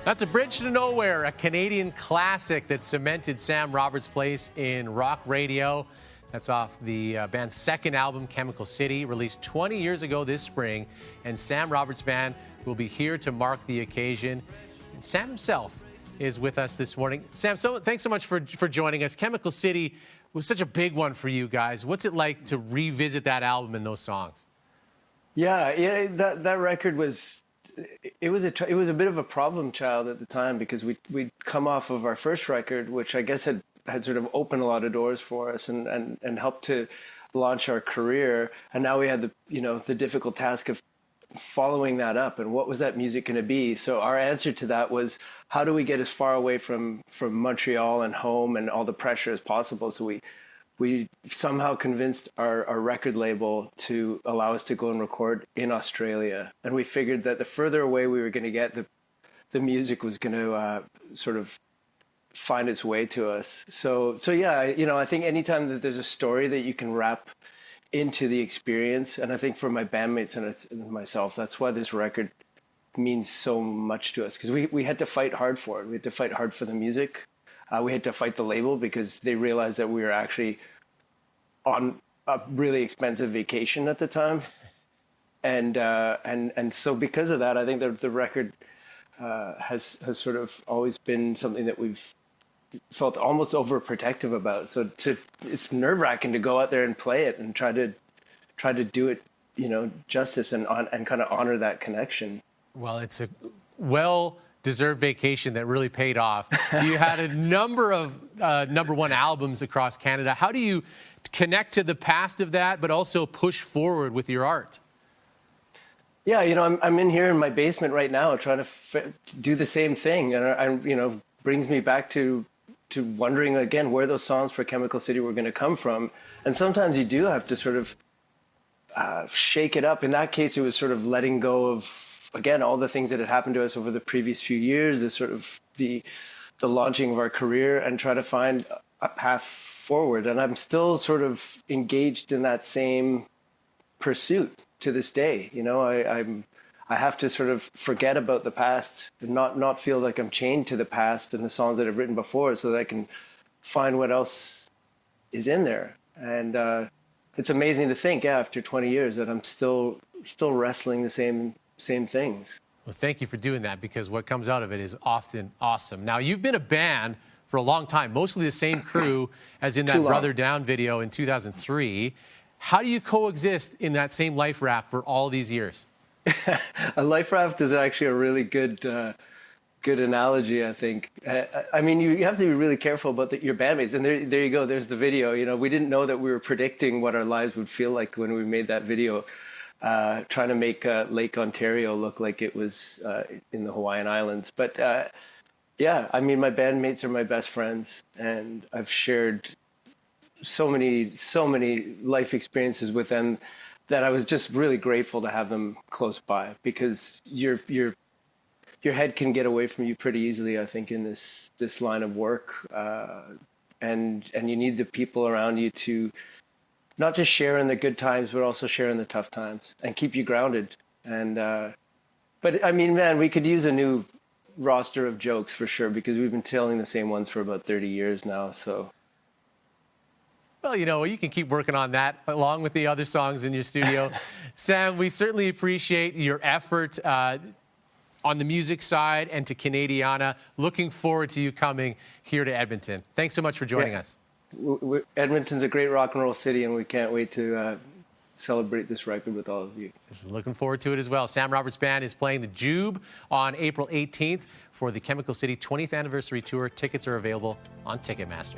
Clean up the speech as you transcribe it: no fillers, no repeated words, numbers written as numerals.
That's A Bridge to Nowhere, a Canadian classic that cemented Sam Roberts' place in rock radio. That's off the band's second album, Chemical City, released 20 years ago this spring. And Sam Roberts' band will be here to mark the occasion. And Sam himself is with us this morning. Sam, thanks so much for joining us. Chemical City was such a big one for you guys. What's it like to revisit that album and those songs? Yeah, that record was it was a bit of a problem child at the time, because we'd come off of our first record, which I guess had sort of opened a lot of doors for us and helped to launch our career. And now we had the difficult task of following that up, and what was that music going to be? So our answer to that was, how do we get as far away from Montreal and home and all the pressure as possible? So we somehow convinced our record label to allow us to go and record in Australia. And we figured that the further away we were going to get, the music was going to sort of find its way to us. So yeah, I think anytime that there's a story that you can wrap into the experience, and I think for my bandmates and myself, that's why this record means so much to us, because we had to fight hard for it. We had to fight hard for the music. We had to fight the label, because they realized that we were actually on a really expensive vacation at the time, and so because of that, I think the record has sort of always been something that we've felt almost overprotective about. So it's nerve-wracking to go out there and play it and try to do it, justice and kind of honor that connection. Well, it's a well-deserved vacation that really paid off. You had a number of number one albums across Canada. How do you connect to the past of that, but also push forward with your art? Yeah, I'm in here in my basement right now trying to do the same thing, and brings me back to wondering again where those songs for Chemical City were going to come from. And sometimes you do have to sort of shake it up. In that case, it was sort of letting go of, again, all the things that had happened to us over the previous few years, the sort of the launching of our career, and try to find a path forward. And I'm still sort of engaged in that same pursuit to this day. I have to sort of forget about the past and not feel like I'm chained to the past and the songs that I've written before, so that I can find what else is in there. And it's amazing to think, after 20 years, that I'm still wrestling the same things. Well, thank you for doing that, because what comes out of it is often awesome. Now, you've been a band for a long time, mostly the same crew as in that Brother Down video in 2003. How do you coexist in that same life raft for all these years? A life raft is actually a really good analogy, I think. I mean, you have to be really careful about your bandmates. And there you go. There's the video. We didn't know that we were predicting what our lives would feel like when we made that video, trying to make Lake Ontario look like it was in the Hawaiian Islands. But yeah, I mean, my bandmates are my best friends, and I've shared so many life experiences with them that I was just really grateful to have them close by, because your head can get away from you pretty easily, I think, in this line of work, and you need the people around you to not just share in the good times, but also share in the tough times and keep you grounded. And but I mean, man, we could use a new roster of jokes for sure, because we've been telling the same ones for about 30 years now. So. Well, you can keep working on that along with the other songs in your studio. Sam, we certainly appreciate your effort on the music side and to Canadiana. Looking forward to you coming here to Edmonton. Thanks so much for joining us. Edmonton's a great rock and roll city, and we can't wait to celebrate this record with all of you. Looking forward to it as well. Sam Roberts' band is playing the Jube on April 18th for the Chemical City 20th Anniversary Tour. Tickets are available on Ticketmaster.